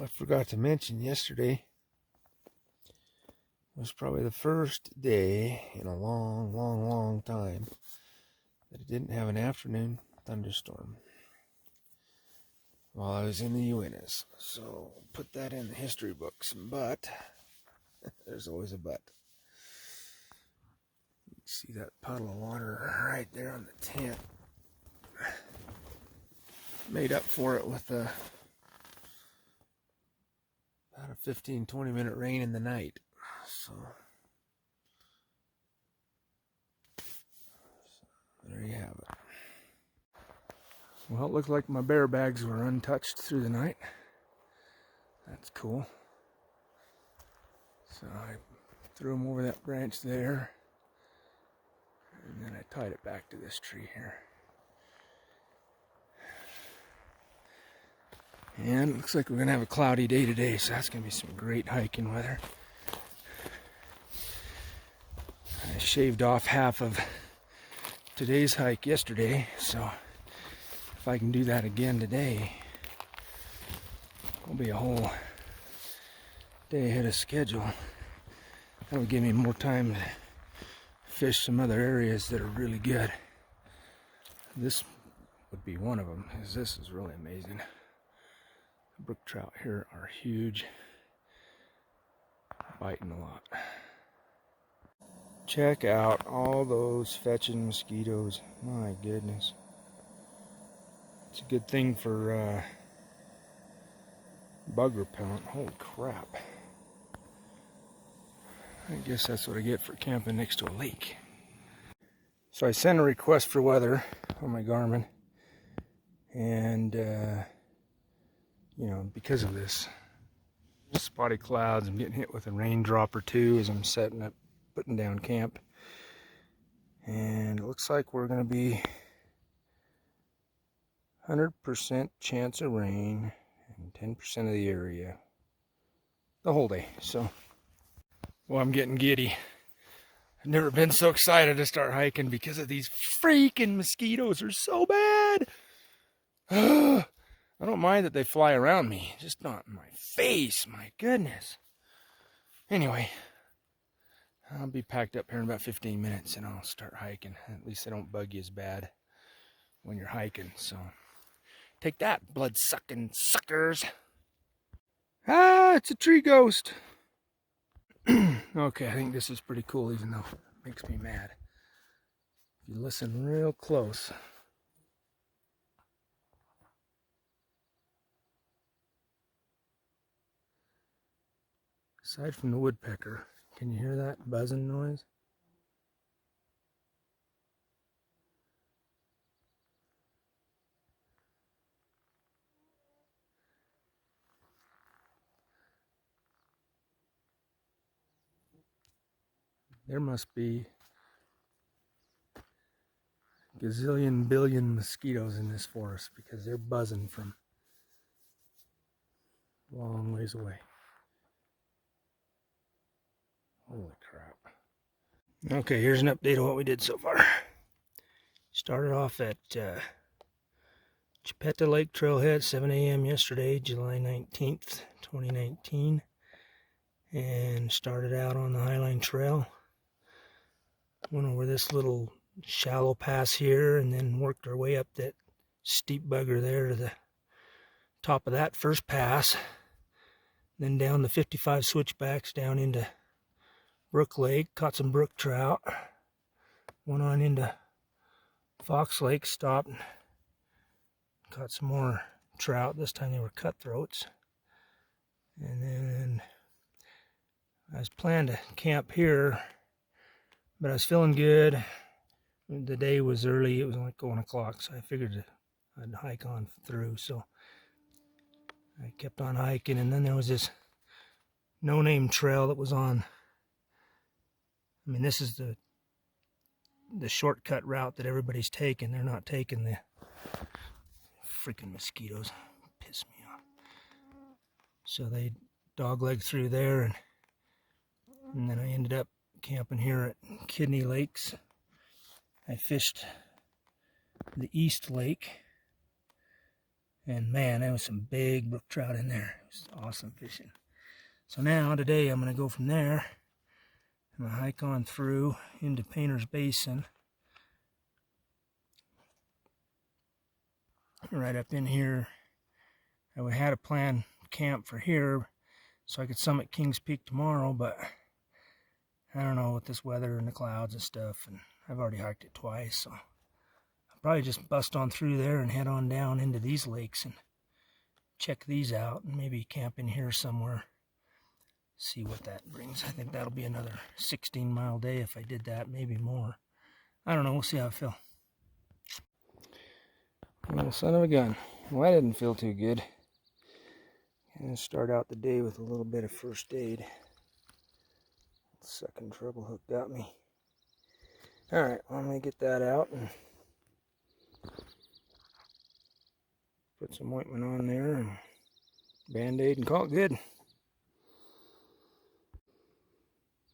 I forgot to mention yesterday was probably the first day in a long time that it didn't have an afternoon thunderstorm while I was in the Uintas. So put that in the history books. But there's always a but. You can see that puddle of water right there on the tent. Made up for it with about a 15-20 minute rain in the night. So there you have it. Well, it looked like my bear bags were untouched through the night. That's cool. So I threw them over that branch there, and then I tied it back to this tree here. And it looks like we're going to have a cloudy day today, so that's going to be some great hiking weather. I shaved off half of today's hike yesterday, so if I can do that again today, it'll be a whole day ahead of schedule. That'll give me more time to fish some other areas that are really good. This would be one of them, because this is really amazing. The brook trout here are huge, biting a lot. Check out all those fetching mosquitoes. My goodness. It's a good thing for bug repellent. Holy crap. I guess that's what I get for camping next to a lake. So I sent a request for weather on my Garmin. And, you know, because of this spotty clouds, I'm getting hit with a raindrop or two as I'm setting up, putting down camp. And it looks like we're going to be 100% chance of rain in 10% of the area the whole day. So, well, I'm getting giddy. I've never been so excited to start hiking because of these freaking mosquitoes are so bad. I don't mind that they fly around me, just not in my face. My goodness. Anyway, I'll be packed up here in about 15 minutes and I'll start hiking. At least they don't bug you as bad when you're hiking. So take that, blood-sucking suckers. Ah, it's a tree ghost. Okay, I think this is pretty cool, even though it makes me mad. If you listen real close. Aside from the woodpecker, can you hear that buzzing noise? There must be a gazillion billion mosquitoes in this forest because they're buzzing from a long ways away. Holy crap. Okay, here's an update of what we did so far. Started off at Chipeta Lake Trailhead, 7 a.m. yesterday, July 19th, 2019. And started out on the Highline Trail. Went over this little shallow pass here and then worked our way up that steep bugger there to the top of that first pass. Then down the 55 switchbacks down into Brook Lake, caught some brook trout. Went on into Fox Lake, stopped, caught some more trout. This time they were cutthroats. And then I was planning to camp here, but I was feeling good. The day was early, it was like 1 o'clock, so I figured I'd hike on through. So I kept on hiking, and then there was this no-name trail that was on. I mean, this is the shortcut route that everybody's taking. They're not taking the freaking mosquitoes. Piss me off. So they dogleg through there, and then I ended up camping here at Kidney Lakes. I fished the East Lake, And man, there was some big brook trout in there. It was awesome fishing. So now, today, I'm going to go from there. I'm going to hike on through into Painter's Basin. Right up in here. I had a planned camp for here so I could summit Kings Peak tomorrow, but I don't know with this weather and the clouds and stuff, and I've already hiked it twice, so I'll probably just bust on through there and head on down into these lakes and check these out and maybe camp in here somewhere. See what that brings. I think that'll be another 16-mile day if I did that, maybe more. I don't know, we'll see how I feel. Well, son of a gun. Well, that didn't feel too good. Gonna start out the day with a little bit of first aid. Second treble hook got me. Alright, well, I'm gonna get that out and put some ointment on there and Band-Aid and call it good.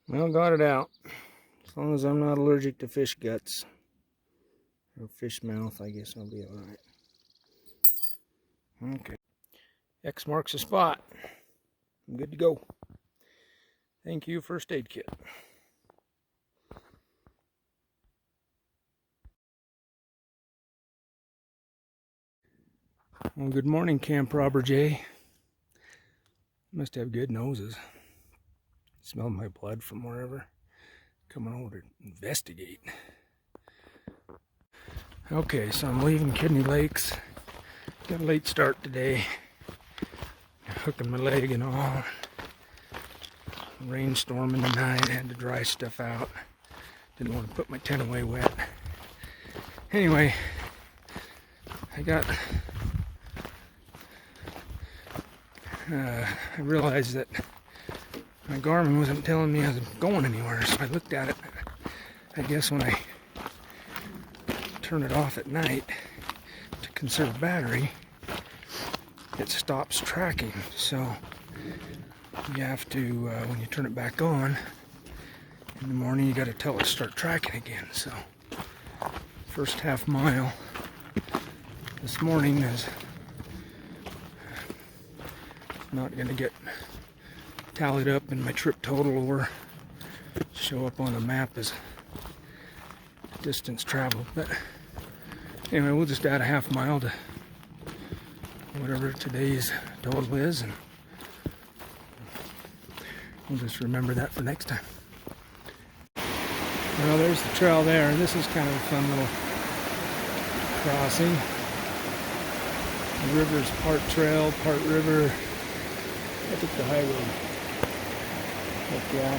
Well, got it out. As long as I'm not allergic to fish guts or fish mouth, I guess I'll be alright. Okay. X marks the spot. I'm good to go. Thank you, first aid kit. Well, good morning, Camp Robber J. Must have good noses. Smelled my blood from wherever. Coming over to investigate. Okay, so I'm leaving Kidney Lakes. Got a late start today. Hooking my leg and all. Rainstorm in the night. Had to dry stuff out. Didn't want to put my tent away wet. Anyway, I realized that my Garmin wasn't telling me I was going anywhere, so I looked at it. I guess when I turn it off at night to conserve battery, it stops tracking. So you have to, when you turn it back on in the morning, you got to tell it to start tracking again. So first half mile this morning is not going to get tallied up in my trip total or show up on the map as distance traveled. But anyway, we'll just add a half mile to whatever today's total is, and we'll just remember that for next time. Well, there's the trail there. This is kind of a fun little crossing. The river's part trail, part river. I took the high road. But yeah,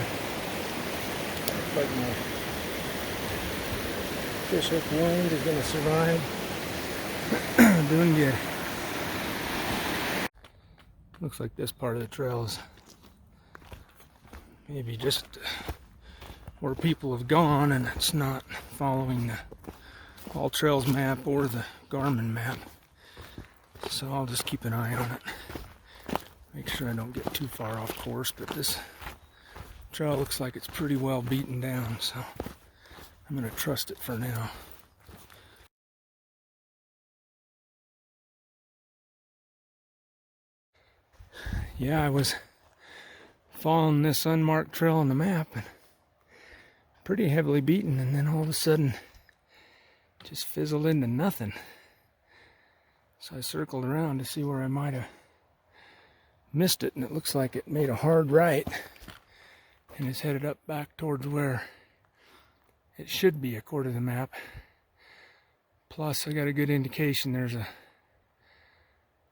looks like my fish hook wound is going to survive. Doing good. Looks like this part of the trail is maybe just where people have gone, and it's not following the All Trails map or the Garmin map. So I'll just keep an eye on it. Make sure I don't get too far off course, but this trail looks like it's pretty well beaten down, so I'm going to trust it for now. Yeah, I was following this unmarked trail on the map and pretty heavily beaten, and then all of a sudden just fizzled into nothing. So I circled around to see where I might have missed it, and it looks like it made a hard right and is headed up back towards where it should be according to the map. Plus I got a good indication there's a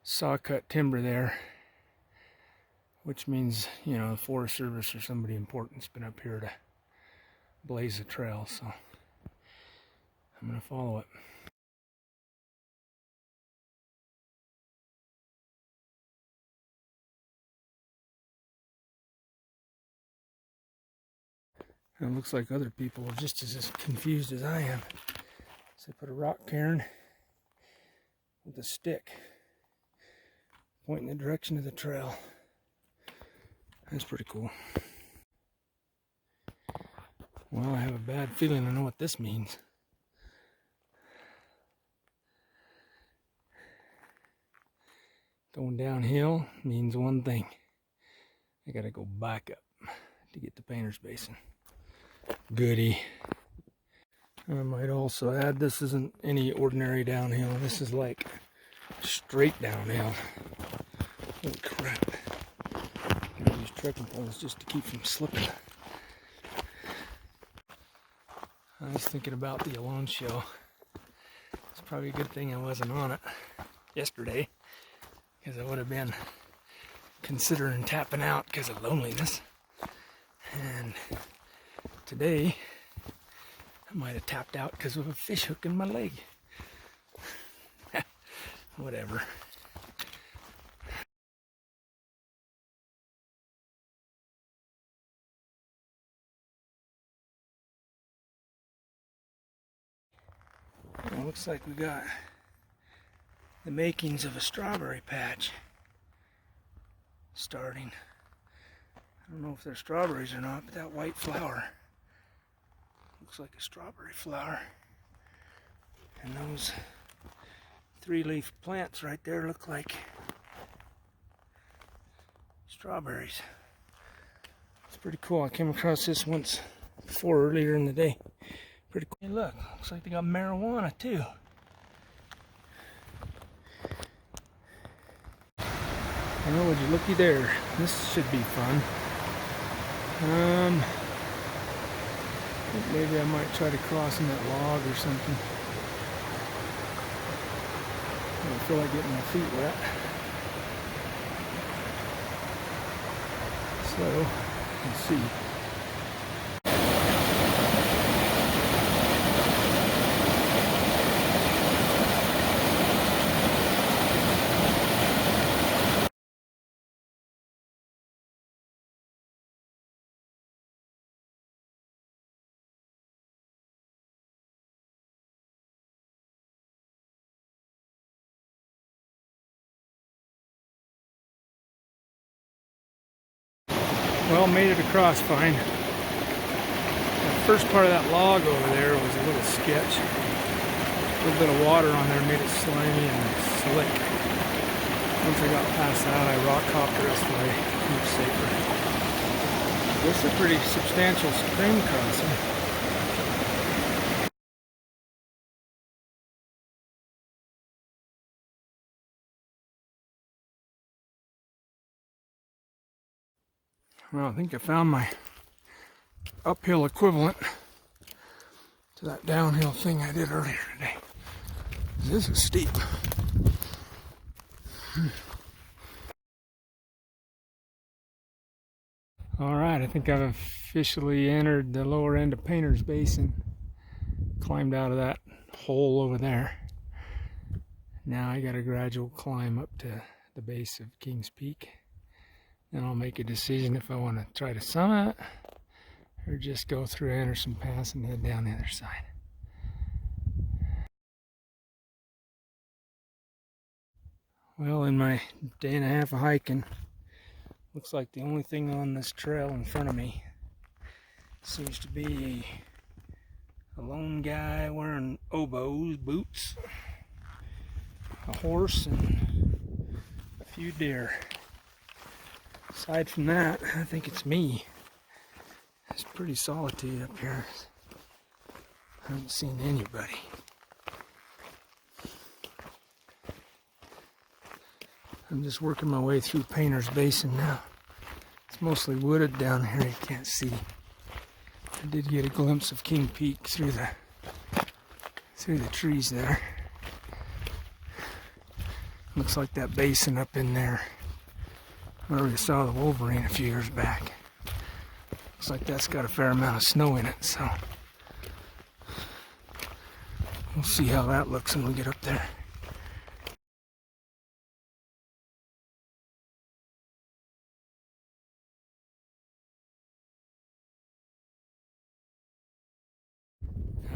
saw cut timber there, which means, you know, the Forest Service or somebody important's been up here to blaze the trail, so I'm going to follow it. And it looks like other people are just as confused as I am. So I put a rock cairn with a stick pointing the direction of the trail. That's pretty cool. Well, I have a bad feeling I know what this means. Going downhill means one thing. I gotta go back up to get to Painter's Basin. Goody. I might also add, this isn't any ordinary downhill. This is like straight downhill. Holy crap. I use trekking poles just to keep from slipping. I was thinking about the alone show. It's probably a good thing I wasn't on it yesterday, because I would have been considering tapping out because of loneliness. And today, I might have tapped out because of a fish hook in my leg. Whatever. Well, looks like we got the makings of a strawberry patch starting. I don't know if they're strawberries or not, but that white flower looks like a strawberry flower. And those 3-leaf plants right there look like strawberries. It's pretty cool. I came across this once before earlier in the day. Pretty cool. Hey, look, looks like they got marijuana too. Oh, would you looky there? This should be fun. I think maybe I might try to cross in that log or something. I don't feel like getting my feet wet. So, let's see. Well, made it across fine. The first part of that log over there was a little sketch. A little bit of water on there made it slimy and slick. Once I got past that, I rock hopped the rest of the way. Much safer. This is a pretty substantial stream crossing. Well, I think I found my uphill equivalent to that downhill thing I did earlier today. This is steep. Alright, I think I've officially entered the lower end of Painter's Basin. Climbed out of that hole over there. Now I got a gradual climb up to the base of Kings Peak. Then I'll make a decision if I want to try to summit or just go through Anderson Pass and head down the other side. Well, in my day and a half of hiking, looks like the only thing on this trail in front of me seems to be a lone guy wearing oboes, boots, a horse, and a few deer. Aside from that, I think it's me. It's pretty solitude up here. I haven't seen anybody. I'm just working my way through Painter's Basin now. It's mostly wooded down here, you can't see. I did get a glimpse of King Peak through the trees there. Looks like that basin up in there, where we saw the Wolverine a few years back. Looks like that's got a fair amount of snow in it, so we'll see how that looks when we get up there.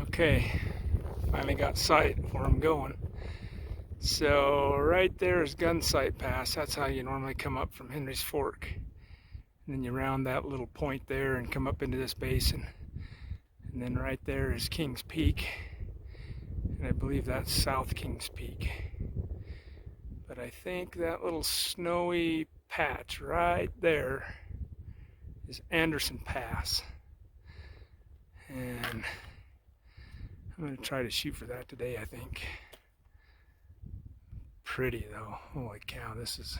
Okay, finally got sight where I'm going. So right there is Gunsight Pass. That's how you normally come up from Henry's Fork. And then you round that little point there and come up into this basin. And then right there is Kings Peak. And I believe that's South Kings Peak. But I think that little snowy patch right there is Anderson Pass. And I'm going to try to shoot for that today, I think. Pretty though. Holy cow, this is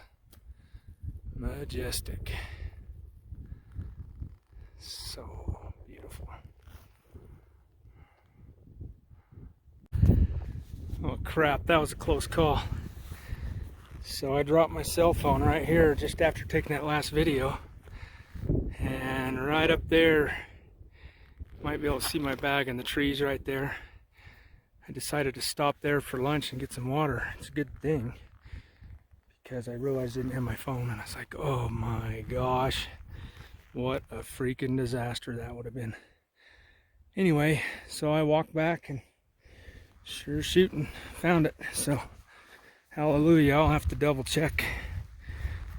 majestic. So beautiful. Oh crap, that was a close call. So I dropped my cell phone right here just after taking that last video. And right up there, might be able to see my bag in the trees right there. I decided to stop there for lunch and get some water. It's a good thing, because I realized I didn't have my phone, and I was like, oh my gosh, what a freaking disaster that would have been. Anyway, so I walked back and sure shooting found it. So hallelujah. I'll have to double check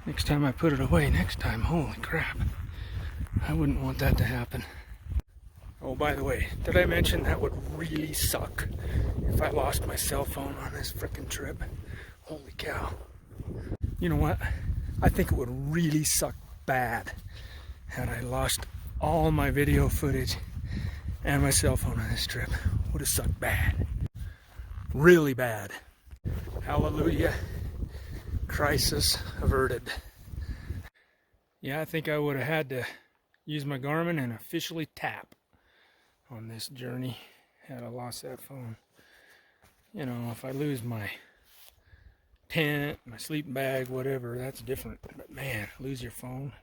next time I put it away. Next time, holy crap, I wouldn't want that to happen. Oh, by the way, did I mention that would really suck if I lost my cell phone on this frickin' trip? Holy cow. You know what? I think it would really suck bad had I lost all my video footage and my cell phone on this trip. Would have sucked bad. Really bad. Hallelujah. Crisis averted. Yeah, I think I would have had to use my Garmin and officially tap on this journey had I lost that phone. You know, if I lose my tent, my sleeping bag, whatever, that's different. But man, lose your phone.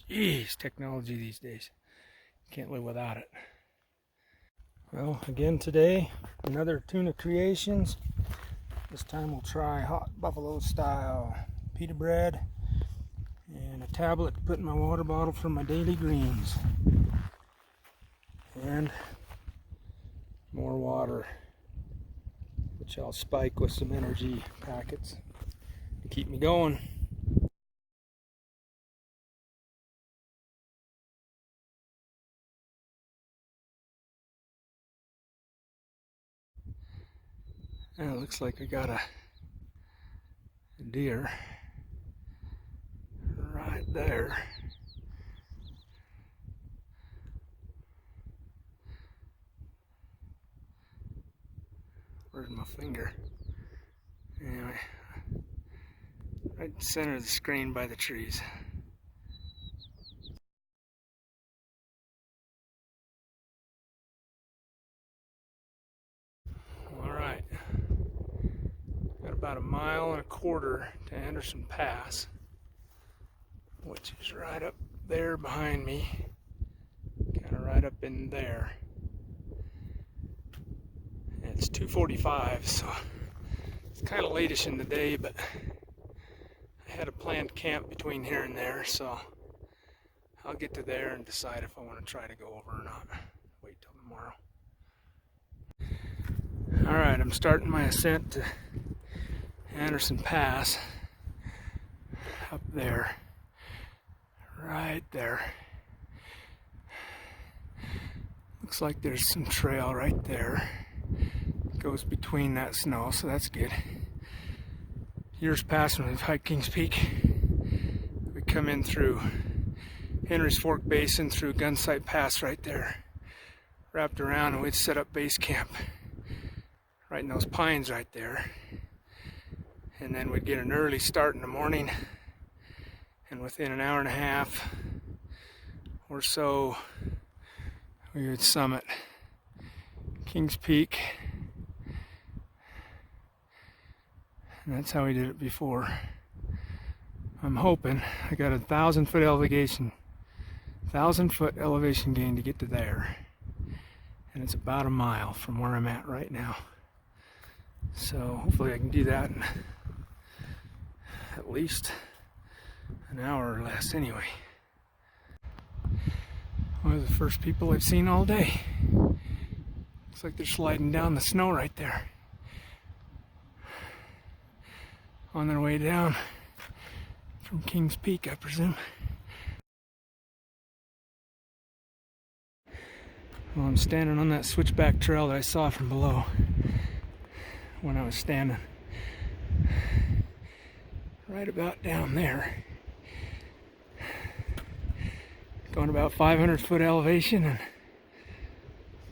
Jeez, technology these days. Can't live without it. Well, again today, another tuna creations. This time we'll try hot buffalo style pita bread and a tablet to put in my water bottle for my daily greens. And more water, which I'll spike with some energy packets to keep me going. And it looks like I got a deer right there. Where's my finger? Anyway, right in the center of the screen by the trees. Alright, got about 1.25 miles to Anderson Pass, which is right up there behind me, kind of right up in there. It's 2:45, so it's kind of latish in the day, but I had a planned camp between here and there, so I'll get to there and decide if I want to try to go over or not. Wait till tomorrow. Alright, I'm starting my ascent to Anderson Pass up there, right there. Looks like there's some trail right there. Goes between that snow, so that's good. Years past when we've hiked Kings Peak, we come in through Henry's Fork Basin, through Gunsight Pass right there, wrapped around, and we'd set up base camp right in those pines right there. And then we'd get an early start in the morning, and within 1.5 hours or so we would summit Kings Peak. And that's how we did it before. I'm hoping I got 1,000-foot elevation, 1,000-foot elevation gain to get to there, and it's about 1 mile from where I'm at right now. So hopefully I can do that in at least an hour or less. Anyway, one of the first people I've seen all day. Looks like they're sliding down the snow right there, on their way down from Kings Peak, I presume. Well, I'm standing on that switchback trail that I saw from below when I was standing. right about down there. Going about 500-foot elevation and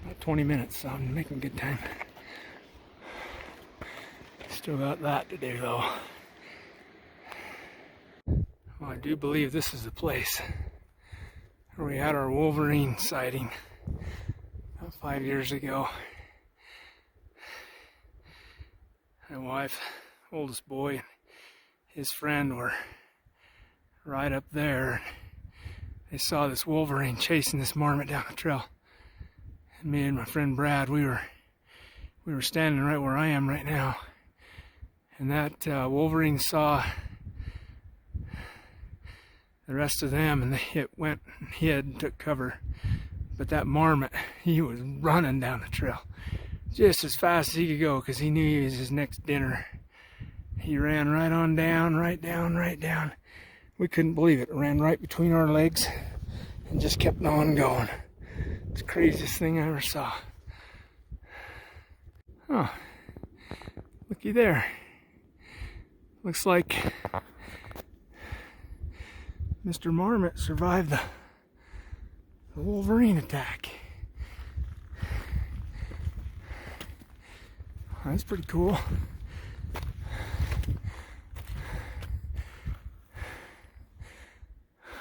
about 20 minutes, so I'm making good time. Still got that to do though. Well, I do believe this is the place where we had our wolverine sighting about 5 years ago. My wife, oldest boy, and his friend were right up there. They saw this wolverine chasing this marmot down the trail. And me and my friend Brad, we were standing right where I am right now. And that wolverine saw the rest of them, and it went and hid and took cover. But that marmot, he was running down the trail just as fast as he could go, because he knew he was his next dinner. He ran right on down, right down, right down. We couldn't believe it. It ran right between our legs and just kept on going. It's the craziest thing I ever saw. Oh, looky there. Looks like Mr. Marmot survived the wolverine attack. That's pretty cool.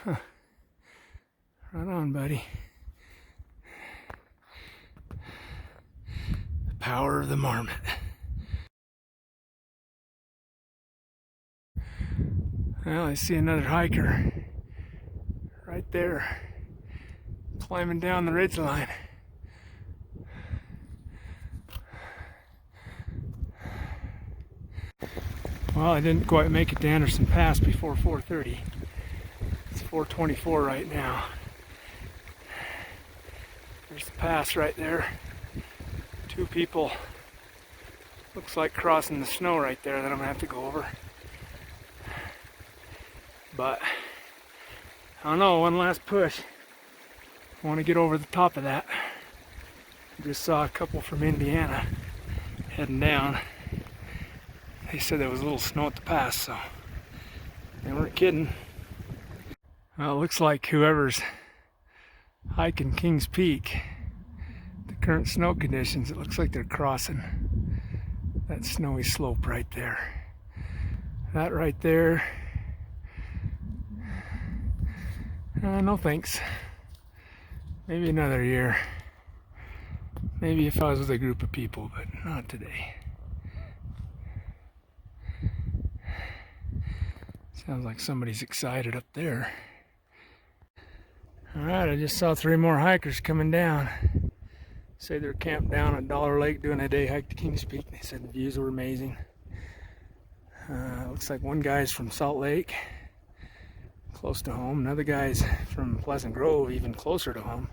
Huh. Right on, buddy. The power of the marmot. Well, I see another hiker right there, climbing down the ridgeline. Well, I didn't quite make it to Anderson Pass before 4:30. It's 4:24 right now. There's the pass right there. Two people, looks like crossing the snow right there that I'm gonna have to go over. But I don't know, one last push. I want to get over the top of that. I just saw a couple from Indiana heading down. They said there was a little snow at the pass, so they weren't kidding. Well, it looks like whoever's hiking Kings Peak, the current snow conditions, it looks like they're crossing that snowy slope right there. That right there, no thanks. Maybe another year. Maybe if I was with a group of people, but not today. Sounds like somebody's excited up there. Alright, I just saw 3 more hikers coming down. Say they're camped down at Dollar Lake doing a day hike to Kings Peak. They said the views were amazing. Looks like one guy's from Salt Lake, close to home. Another guy's from Pleasant Grove, even closer to home.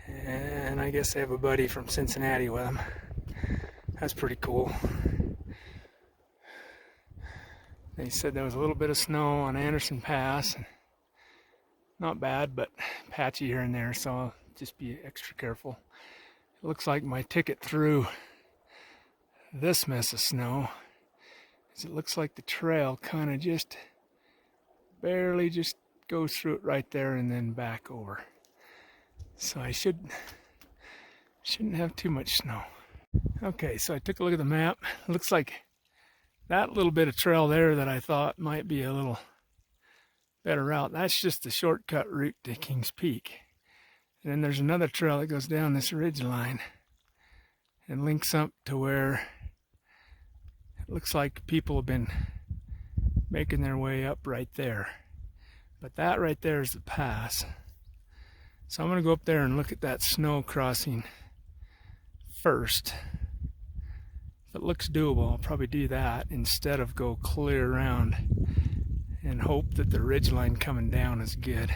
And I guess they have a buddy from Cincinnati with them. That's pretty cool. They said there was a little bit of snow on Anderson Pass. Not bad, but patchy here and there, so just be extra careful. It looks like my ticket through this mess of snow is it looks like the trail kind of just barely just goes through it right there and then back over. So I shouldn't have too much snow. Okay, so I took a look at the map. It looks like that little bit of trail there that I thought might be a little better route, that's just the shortcut route to Kings Peak. And then there's another trail that goes down this ridge line and links up to where it looks like people have been making their way up right there. But that right there is the pass. So I'm going to go up there and look at that snow crossing first. If it looks doable, I'll probably do that instead of go clear around and hope that the ridgeline coming down is good.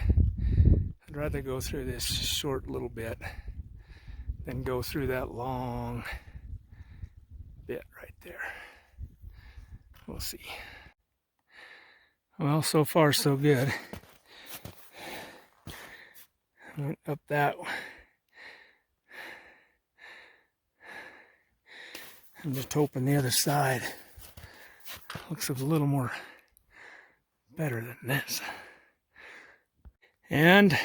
I'd rather go through this short little bit than go through that long bit right there. We'll see. Well, so far so good. Went up that. I'm just hoping the other side looks a little more better than this. And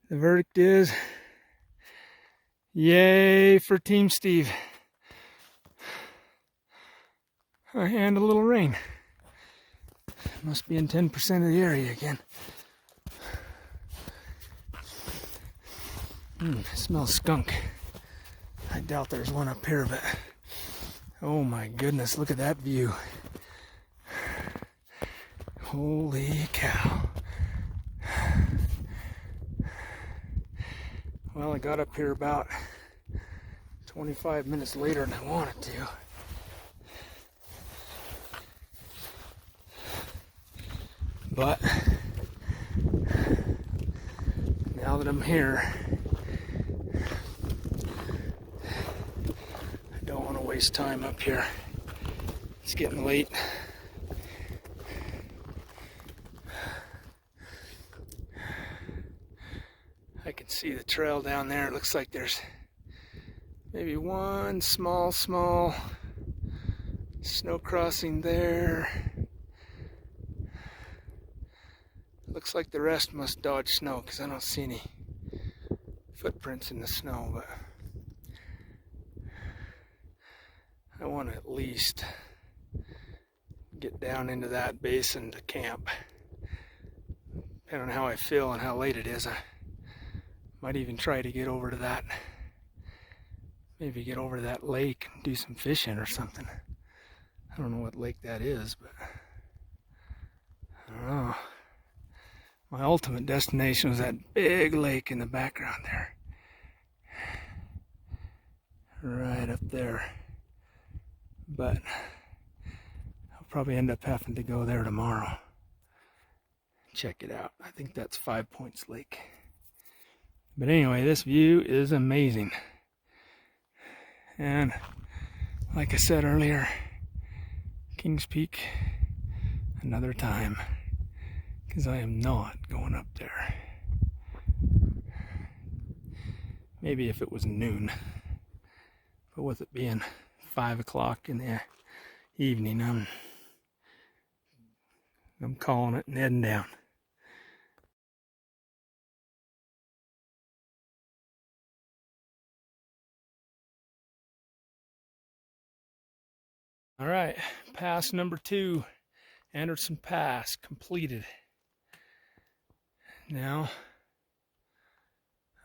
the verdict is, yay for Team Steve. And a little rain. Must be in 10% of the area again. It smells skunk. I doubt there's one up here, but oh my goodness, look at that view. Holy cow. Well, I got up here about 25 minutes later than I wanted to. But now that I'm here, I don't want to waste time up here. It's getting late. I can see the trail down there. It looks like there's maybe one small snow crossing there. Looks like the rest must dodge snow because I don't see any footprints in the snow, but I want to at least get down into that basin to camp. Depending on how I feel and how late it is, I might even try to get over to that, maybe get over to that lake and do some fishing or something. I don't know what lake that is, but I don't know. My ultimate destination was that big lake in the background there. Right up there. But I'll probably end up having to go there tomorrow. Check it out. I think that's 5 Points Lake. But anyway, this view is amazing. And like I said earlier, Kings Peak another time. Because I am not going up there. Maybe if it was noon. But with it being 5 o'clock in the evening, I'm calling it and heading down. All right, pass number 2, Anderson Pass, completed. Now,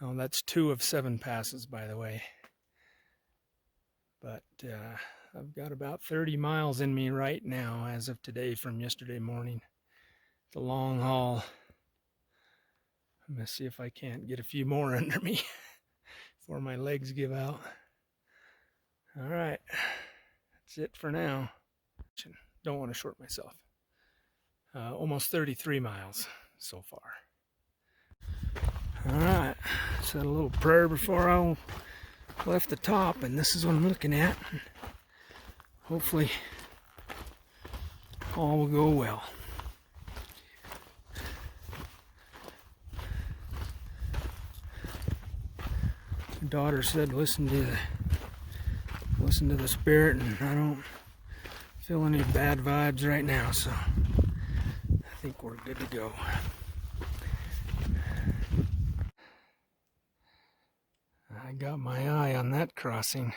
oh, that's 2 of 7 passes, by the way. But I've got about 30 miles in me right now, as of today, from yesterday morning. The long haul. I'm going to see if I can't get a few more under me before my legs give out. All right, that's it for now. Don't want to short myself. Almost 33 miles so far. Alright, said a little prayer before I left the top, and this is what I'm looking at. Hopefully all will go well. My daughter said listen to the spirit, and I don't feel any bad vibes right now, so I think we're good to go. I got my eye on that crossing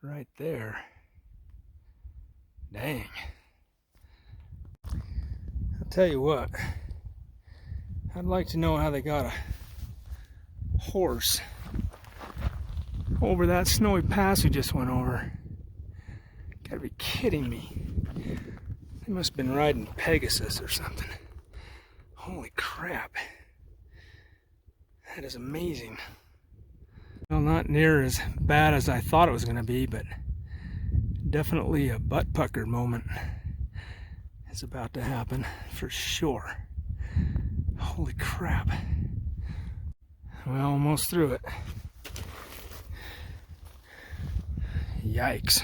right there. Dang. I'll tell you what, I'd like to know how they got a horse over that snowy pass we just went over. Gotta be kidding me. They must have been riding Pegasus or something. Holy crap. That is amazing. Well, not near as bad as I thought it was going to be, but definitely a butt pucker moment is about to happen for sure. Holy crap. Well, almost through it. Yikes.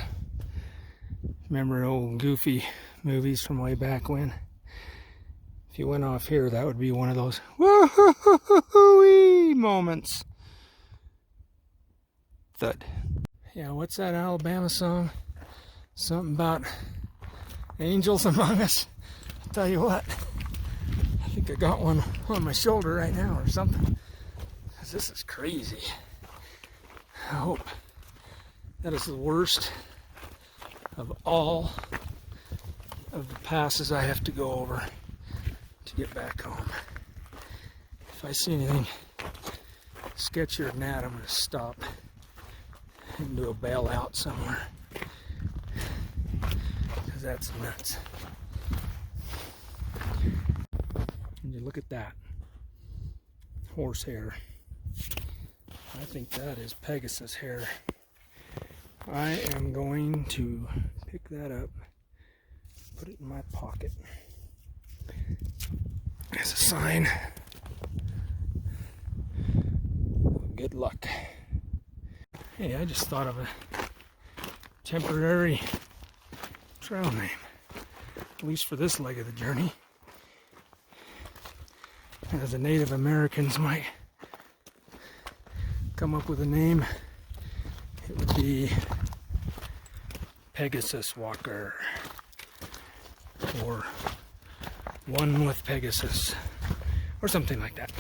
Remember old goofy movies from way back when? If you went off here, that would be one of those woo-hoo-hoo-hoo-wee moments. Thud. Yeah, what's that Alabama song? Something about Angels among us. I'll tell you what, I think I got one on my shoulder right now or something. 'Cause this is crazy. I hope that is the worst of all of the passes I have to go over to get back home. If I see anything sketchier than that, I'm going to stop and do a bailout somewhere. Because that's nuts. And you look at that. Horsehair. I think that is Pegasus hair. I am going to pick that up, put it in my pocket as a sign of good luck. Hey, I just thought of a temporary trail name, at least for this leg of the journey. As the Native Americans might come up with a name, it would be Pegasus Walker, or One with Pegasus, or something like that.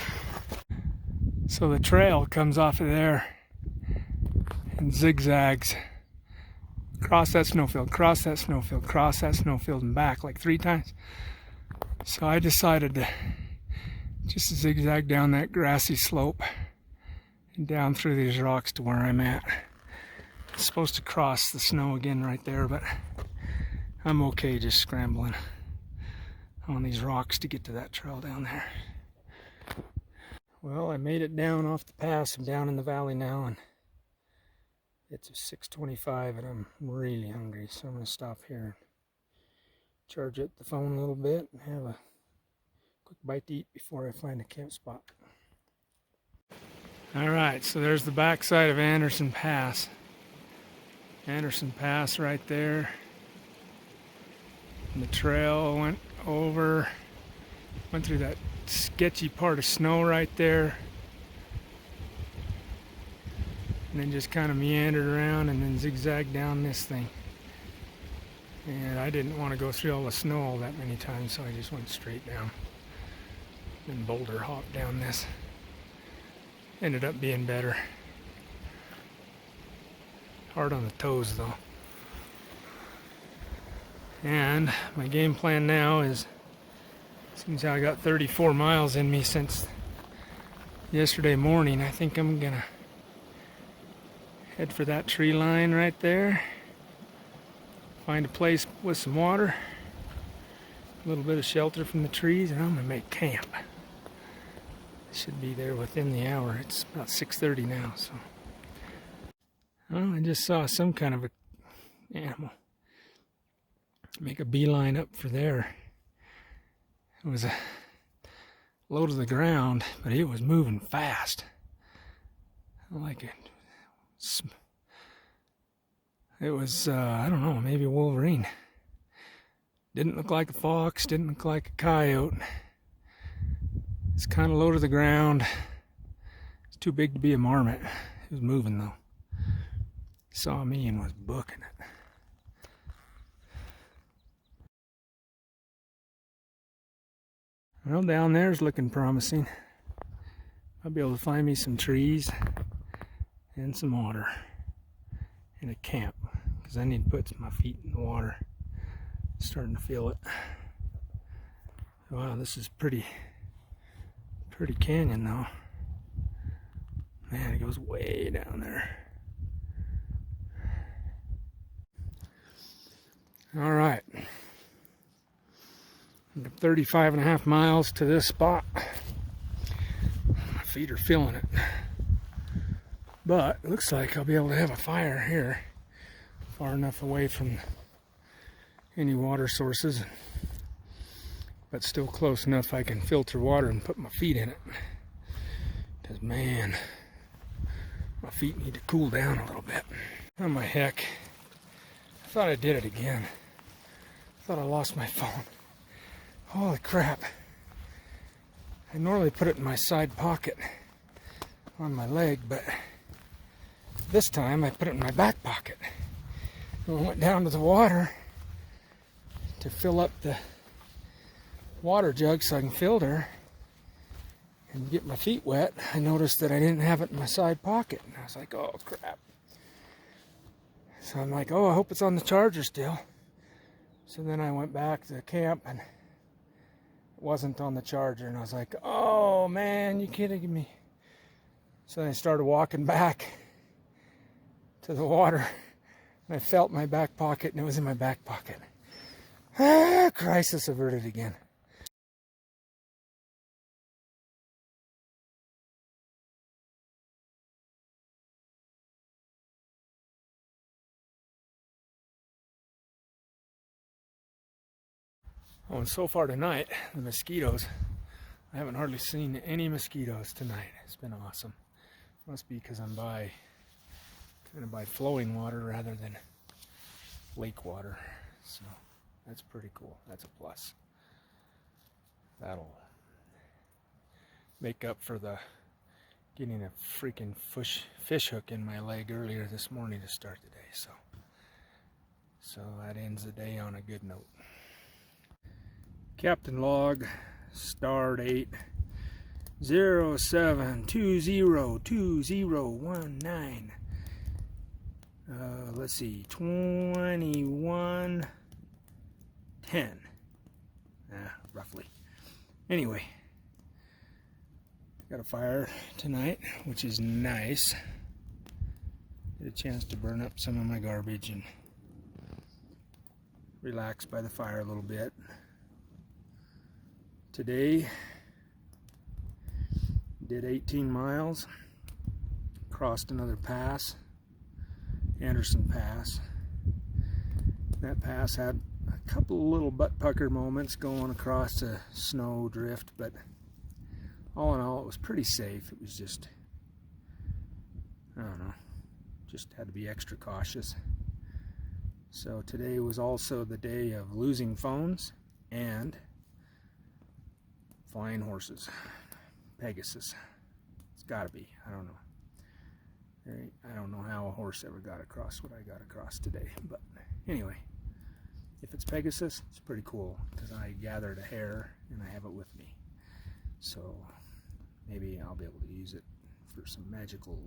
So the trail comes off of there and zigzags across that snowfield, cross that snowfield, cross that snowfield, and back like 3 times. So I decided to just zigzag down that grassy slope and down through these rocks to where I'm at. It's supposed to cross the snow again right there, but I'm okay just scrambling on these rocks to get to that trail down there. Well, I made it down off the pass. I'm down in the valley now, and it's 6:25 and I'm really hungry, so I'm going to stop here and charge up the phone a little bit and have a quick bite to eat before I find a camp spot. Alright, so there's the backside of Anderson Pass. Anderson Pass right there. And the trail went through that sketchy part of snow right there. And then just kind of meandered around and then zigzagged down this thing. And I didn't want to go through all the snow all that many times, so I just went straight down. Then boulder hopped down this. Ended up being better. Hard on the toes though. And my game plan now is, seems how I got 34 miles in me since yesterday morning. I think I'm gonna head for that tree line right there. Find a place with some water, a little bit of shelter from the trees, and I'm gonna make camp. Should be there within the hour. It's about 6:30 now, so. Oh, I just saw some kind of a animal make a beeline up for there. It was low to the ground, but it was moving fast. I like it. It was, I don't know, maybe a wolverine. Didn't look like a fox, didn't look like a coyote. It's kind of low to the ground. It's too big to be a marmot. It was moving though. Saw me and was booking it. Well, down there's looking promising. I'll be able to find me some trees and some water and a camp, because I need to put my feet in the water. Starting to feel it. Wow, this is pretty canyon though. Man, it goes way down there. All right. 35.5 miles to this spot. My feet are feeling it. But it looks like I'll be able to have a fire here, far enough away from any water sources, but still close enough I can filter water and put my feet in it. Because man, my feet need to cool down a little bit. Oh my heck, I thought I did it again. I thought I lost my phone. Holy crap. I normally put it in my side pocket on my leg, but this time I put it in my back pocket. When I went down to the water to fill up the water jug so I can filter and get my feet wet, I noticed that I didn't have it in my side pocket. And I was like, oh crap. So I'm like, oh, I hope it's on the charger still. So then I went back to camp and it wasn't on the charger. And I was like, oh man, you kidding me? So then I started walking back to the water. And I felt my back pocket and it was in my back pocket. Ah, crisis averted again. Oh, and so far tonight, the mosquitoes, I haven't hardly seen any mosquitoes tonight. It's been awesome. Must be because I'm kind of by flowing water rather than lake water. So that's pretty cool. That's a plus. That'll make up for the getting a freaking fish hook in my leg earlier this morning to start the day. So that ends the day on a good note. Captain log, star date 07202019. Let's see, 2110. Roughly. Anyway, got a fire tonight, which is nice. Get a chance to burn up some of my garbage and relax by the fire a little bit. Today, did 18 miles, crossed another pass, Anderson Pass. That pass had a couple of little butt pucker moments going across a snow drift, but all in all it was pretty safe. It was just, I don't know, just had to be extra cautious. So today was also the day of losing phones and flying horses. Pegasus. It's gotta be. I don't know. I don't know how a horse ever got across what I got across today. But anyway, if it's Pegasus, it's pretty cool because I gathered a hair and I have it with me. So maybe I'll be able to use it for some magical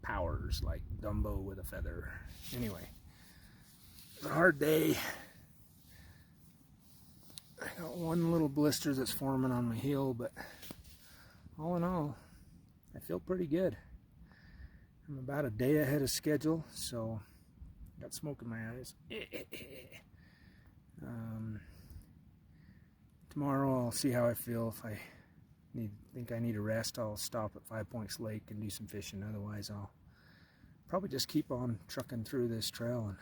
powers like Dumbo with a feather. Anyway, it's a hard day. I got one little blister that's forming on my heel, but all in all, I feel pretty good. I'm about a day ahead of schedule, so got smoke in my eyes. Tomorrow I'll see how I feel. If I think I need a rest, I'll stop at 5 Points Lake and do some fishing. Otherwise, I'll probably just keep on trucking through this trail and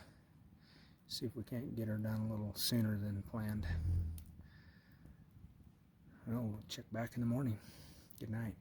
see if we can't get her done a little sooner than planned. Well, we'll check back in the morning. Good night.